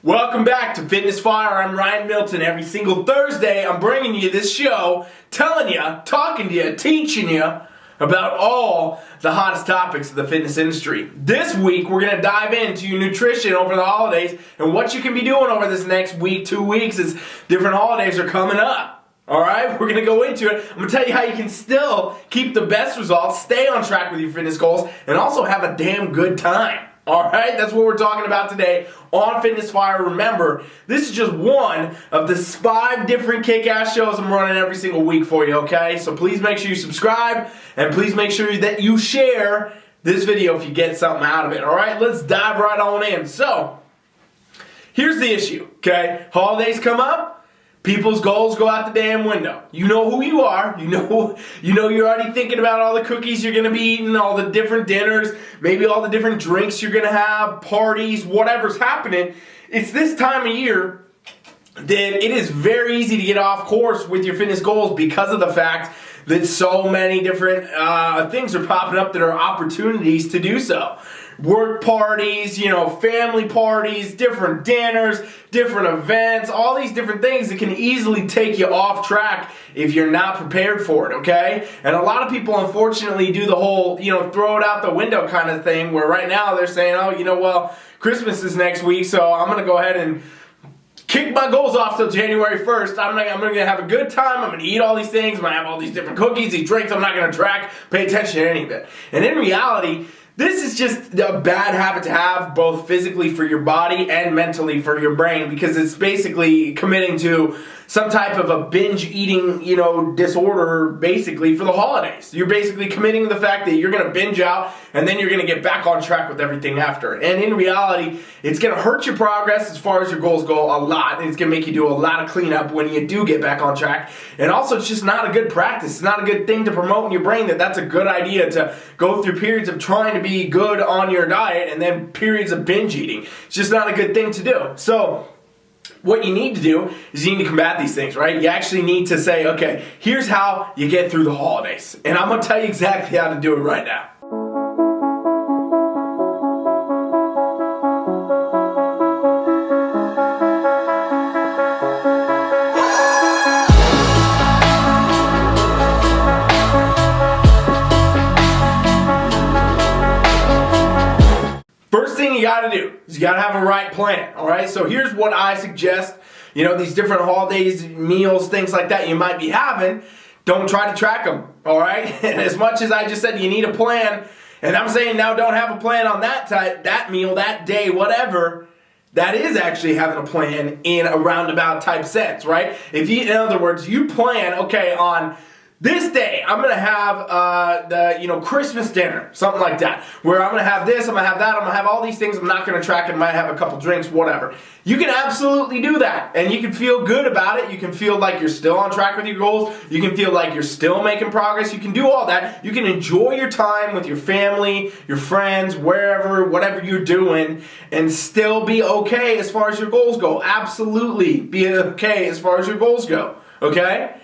Welcome back to Fitness Fire. I'm Ryan Milton. Every single Thursday, I'm bringing you this show, telling you, talking to you, teaching you about all the hottest topics of the fitness industry. This week, we're going to dive into nutrition over the holidays and what you can be doing over this next week, 2 weeks, as different holidays are coming up. All right, we're going to go into it. I'm going to tell you how you can still keep the best results, stay on track with your fitness goals, and also have a damn good time. All right, that's what we're talking about today on Fitness Fire. Remember, this is just one of the 5 different kick-ass shows I'm running every single week for you, okay? So please make sure you subscribe, and please make sure that you share this video if you get something out of it, all right? Let's dive right on in. So, here's the issue, okay? Holidays come up. People's goals go out the damn window. You know who you are. You know you're already thinking about all the cookies you're going to be eating, all the different dinners, maybe all the different drinks you're going to have, parties, whatever's happening. It's this time of year that it is very easy to get off course with your fitness goals because of the fact that so many different things are popping up that are opportunities to do so. Work parties, family parties, different dinners, different events, all these different things that can easily take you off track if you're not prepared for it, okay? And a lot of people, unfortunately, do the whole, throw it out the window kind of thing, where right now they're saying, well, Christmas is next week, so I'm going to go ahead and kick my goals off till January 1st. I'm going to have a good time. I'm going to eat all these things. I'm going to have all these different cookies, these drinks. I'm not going to track, pay attention to any of it. And in reality, this is just a bad habit to have, both physically for your body and mentally for your brain, because it's basically committing to some type of a binge eating, disorder, basically, for the holidays. You're basically committing to the fact that you're going to binge out and then you're going to get back on track with everything after. And in reality, it's going to hurt your progress as far as your goals go a lot. And it's going to make you do a lot of cleanup when you do get back on track. And also, it's just not a good practice. It's not a good thing to promote in your brain that that's a good idea to go through periods of trying to be good on your diet and then periods of binge eating. It's just not a good thing to do. So what you need to do is you need to combat these things, right? You actually need to say, okay, here's how you get through the holidays. And I'm going to tell you exactly how to do it right now. First thing you got to do is you got to have a right plan, all right? So here's what I suggest. These different holidays, meals, things like that you might be having, don't try to track them, all right? And as much as I just said you need a plan, and I'm saying now don't have a plan on that meal, that day, whatever, that is actually having a plan in a roundabout type sense, right? In other words, you plan, okay, on this day, I'm going to have the Christmas dinner, something like that, where I'm going to have this, I'm going to have that, I'm going to have all these things. I'm not going to track it. I might have a couple drinks, whatever. You can absolutely do that, and you can feel good about it. You can feel like you're still on track with your goals. You can feel like you're still making progress. You can do all that. You can enjoy your time with your family, your friends, wherever, whatever you're doing, and still be okay as far as your goals go. Absolutely be okay as far as your goals go, okay?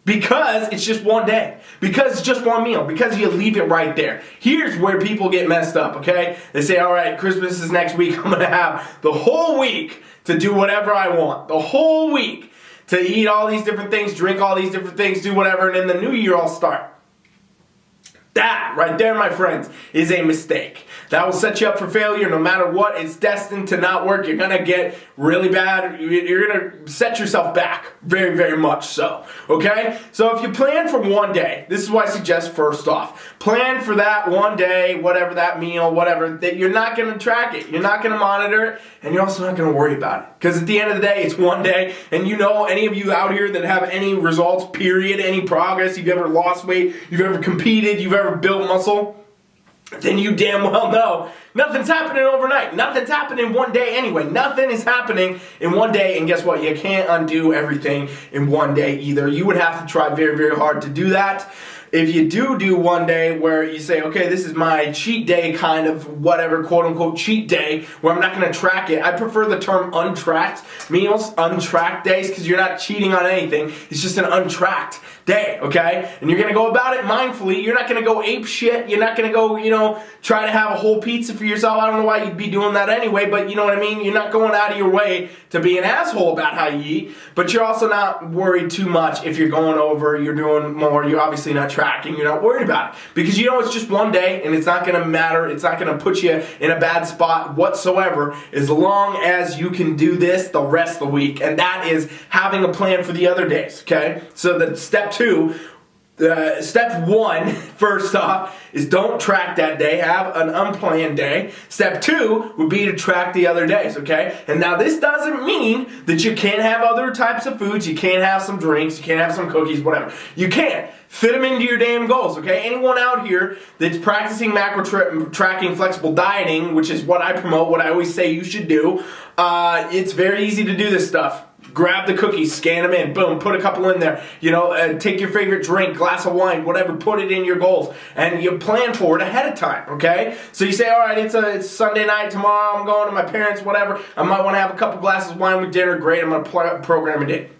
Because it's just one day. Because it's just one meal. Because you leave it right there. Here's where people get messed up, okay? They say, all right, Christmas is next week. I'm going to have the whole week to do whatever I want. The whole week to eat all these different things, drink all these different things, do whatever, and then the new year I'll start. That right there, my friends, is a mistake. That will set you up for failure no matter what. It's destined to not work. You're going to get really bad. You're going to set yourself back very, very much so. Okay? So if you plan for one day, this is what I suggest first off. Plan for that one day, whatever that meal, whatever, that you're not going to track it. You're not going to monitor it, and you're also not going to worry about it. Because at the end of the day, it's one day, and you know any of you out here that have any results, period, any progress, you've ever lost weight, you've ever competed, you've ever built muscle, then you damn well know nothing's happening overnight. Nothing's happening in one day anyway. Nothing is happening in one day, and guess what? You can't undo everything in one day either. You would have to try very, very hard to do that. If you do one day where you say, okay, this is my cheat day kind of whatever, quote unquote cheat day, where I'm not going to track it. I prefer the term untracked meals, untracked days, because you're not cheating on anything. It's just an untracked day, okay? And you're going to go about it mindfully. You're not going to go ape shit. You're not going to go, try to have a whole pizza for yourself. I don't know why you'd be doing that anyway, but you know what I mean? You're not going out of your way to be an asshole about how you eat, but you're also not worried too much if you're going over, you're doing more, you're obviously not tracking, you're not worried about it. Because it's just one day and it's not going to matter, it's not going to put you in a bad spot whatsoever as long as you can do this the rest of the week. And that is having a plan for the other days, okay? So the step one, first off, is don't track that day. Have an unplanned day. Step two would be to track the other days, okay? And now this doesn't mean that you can't have other types of foods. You can't have some drinks. You can't have some cookies, whatever. You can't. Fit them into your damn goals, okay? Anyone out here that's practicing macro tracking, flexible dieting, which is what I promote, what I always say you should do, it's very easy to do this stuff. Grab the cookies, scan them in, boom, put a couple in there. Take your favorite drink, glass of wine, whatever, put it in your goals. And you plan for it ahead of time, okay? So you say, all right, it's Sunday night, tomorrow I'm going to my parents, whatever. I might want to have a couple glasses of wine with dinner. Great, I'm going to program it in.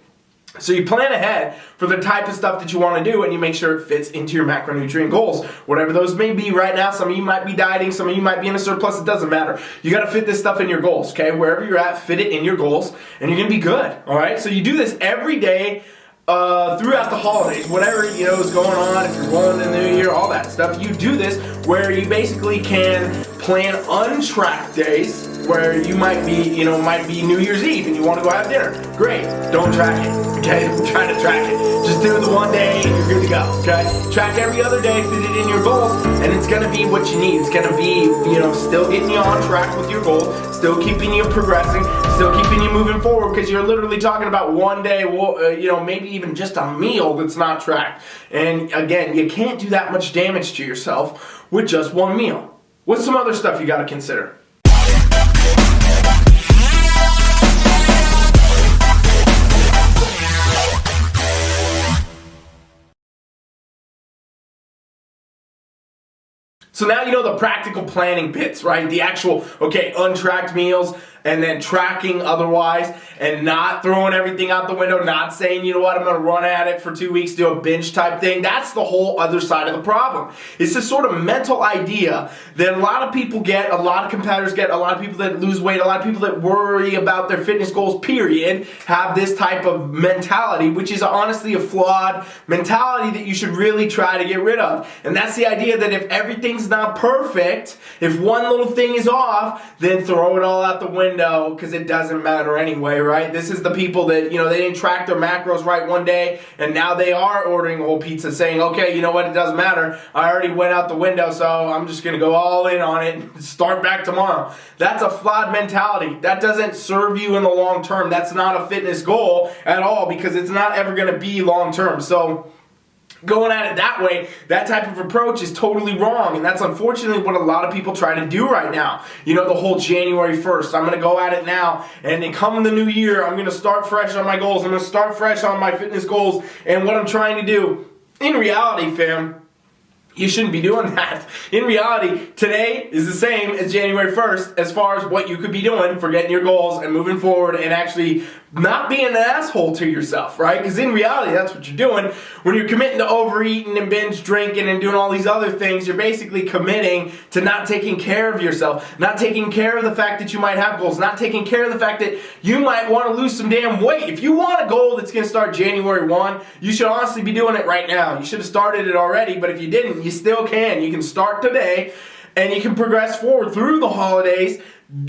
So you plan ahead for the type of stuff that you want to do, and you make sure it fits into your macronutrient goals, whatever those may be right now. Some of you might be dieting, some of you might be in a surplus. It doesn't matter. You got to fit this stuff in your goals, okay? Wherever you're at, fit it in your goals, and you're going to be good, all right? So you do this every day throughout the holidays, whatever is going on, if you're rolling in the new year, all that stuff. You do this where you basically can plan untracked days where you might be New Year's Eve and you want to go have dinner. Great. Don't track it. Okay? Don't try to track it. Just do the one day and you're good to go. Okay? Track every other day, fit it in your goals, and it's gonna be what you need. It's gonna be, still getting you on track with your goals, still keeping you progressing, still keeping you moving forward, because you're literally talking about one day, maybe even just a meal that's not tracked. And again, you can't do that much damage to yourself with just one meal. What's some other stuff you gotta consider? So now you know the practical planning bits, right? The actual, untracked meals, and then tracking otherwise, and not throwing everything out the window, not saying, you know what, I'm going to run at it for 2 weeks, do a binge type thing. That's the whole other side of the problem. It's this sort of mental idea that a lot of people get, a lot of competitors get, a lot of people that lose weight, a lot of people that worry about their fitness goals, period, have this type of mentality, which is honestly a flawed mentality that you should really try to get rid of. And that's the idea that if everything's not perfect, if one little thing is off, then throw it all out the window, because it doesn't matter anyway, right? This is the people that, they didn't track their macros right one day, and now they are ordering a whole pizza saying, okay, you know what, it doesn't matter. I already went out the window, so I'm just going to go all in on it and start back tomorrow. That's a flawed mentality. That doesn't serve you in the long term. That's not a fitness goal at all, because it's not ever going to be long term. So going at it that way, that type of approach is totally wrong, and that's unfortunately what a lot of people try to do right now. The whole January 1st, I'm going to go at it now, and then come the new year, I'm going to start fresh on my goals, I'm going to start fresh on my fitness goals, and what I'm trying to do. In reality, fam, you shouldn't be doing that. In reality, today is the same as January 1st as far as what you could be doing for getting your goals and moving forward and actually not being an asshole to yourself, right? Because in reality, that's what you're doing. When you're committing to overeating and binge drinking and doing all these other things, you're basically committing to not taking care of yourself, not taking care of the fact that you might have goals, not taking care of the fact that you might want to lose some damn weight. If you want a goal that's going to start January 1, you should honestly be doing it right now. You should have started it already, but if you didn't, you still can. You can start today, and you can progress forward through the holidays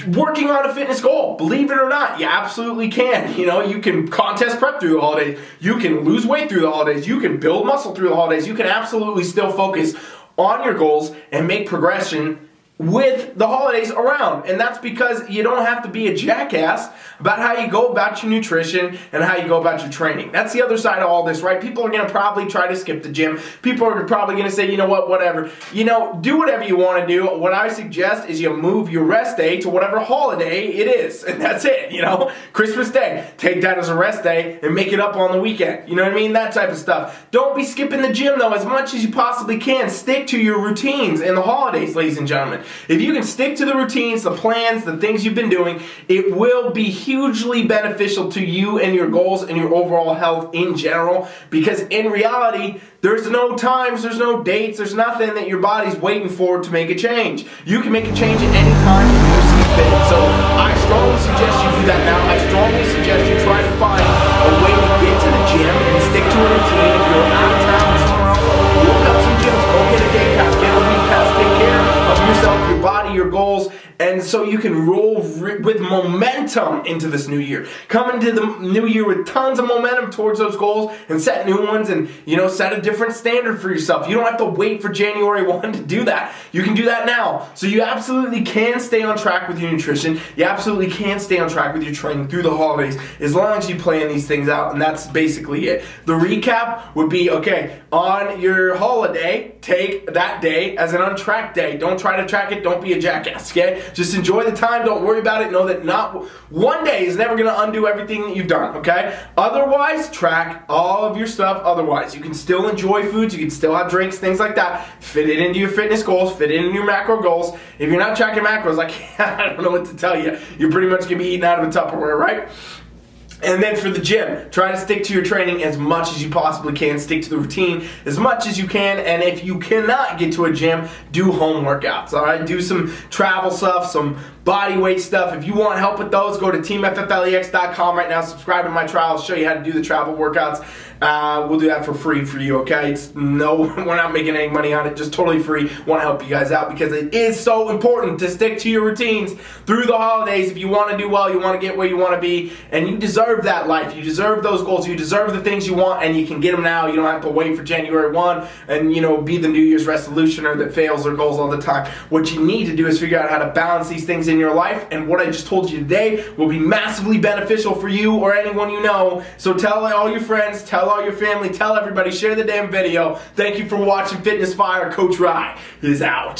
working on a fitness goal. Believe it or not, you absolutely can. You know, you can contest prep through the holidays. You can lose weight through the holidays. You can build muscle through the holidays. You can absolutely still focus on your goals and make progression with the holidays around. And that's because you don't have to be a jackass about how you go about your nutrition and how you go about your training. That's the other side of all this, right? People are going to probably try to skip the gym. People are probably going to say, you know what, whatever. You know, do whatever you want to do. What I suggest is you move your rest day to whatever holiday it is. And that's it, you know. Christmas Day, take that as a rest day and make it up on the weekend. You know what I mean? That type of stuff. Don't be skipping the gym, though, as much as you possibly can. Stick to your routines in the holidays, ladies and gentlemen. If you can stick to the routines, the plans, the things you've been doing, it will be hugely beneficial to you and your goals and your overall health in general, because in reality, there's no times, there's no dates, there's nothing that your body's waiting for to make a change. You can make a change at any time you see fit. So I strongly suggest you do that now. I strongly suggest you try to find a way to get to the gym and stick to a routine. If you're out of town tomorrow, look up some gyms, go get a day pass, get a week pass, take care of yourself, your body, your goals, and so you can roll with momentum into this new year. Come into the new year with tons of momentum towards those goals and set new ones, and, you know, set a different standard for yourself. You don't have to wait for January 1 to do that. You can do that now. So you absolutely can stay on track with your nutrition. You absolutely can stay on track with your training through the holidays as long as you plan these things out, and that's basically it. The recap would be, okay, on your holiday, take that day as an untracked day. Don't try to track it. Don't be a jackass, okay? Just enjoy the time. Don't worry about it. Know that not one day is never going to undo everything that you've done, okay? Otherwise, track all of your stuff. Otherwise, you can still enjoy foods. You can still have drinks, things like that. Fit it into your fitness goals. Fit it into your macro goals. If you're not tracking macros, I don't know what to tell you. You're pretty much going to be eating out of a Tupperware, right? And then for the gym, try to stick to your training as much as you possibly can. Stick to the routine as much as you can. And if you cannot get to a gym, do home workouts, all right? Do some travel stuff, some body weight stuff. If you want help with those, go to TeamFFLEX.com right now. Subscribe to my trial. I'll show you how to do the travel workouts. We'll do that for free for you, okay? We're not making any money on it. Just totally free. Want to help you guys out because it is so important to stick to your routines through the holidays. If you want to do well, you want to get where you want to be, and you deserve that life. You deserve those goals. You deserve the things you want, and you can get them now. You don't have to wait for January 1 and, you know, be the New Year's resolutioner that fails their goals all the time. What you need to do is figure out how to balance these things in your life, and what I just told you today will be massively beneficial for you or anyone you know. So tell all your friends, tell all your family, tell everybody, share the damn video. Thank you for watching Fitness Fire. Coach Rye is out.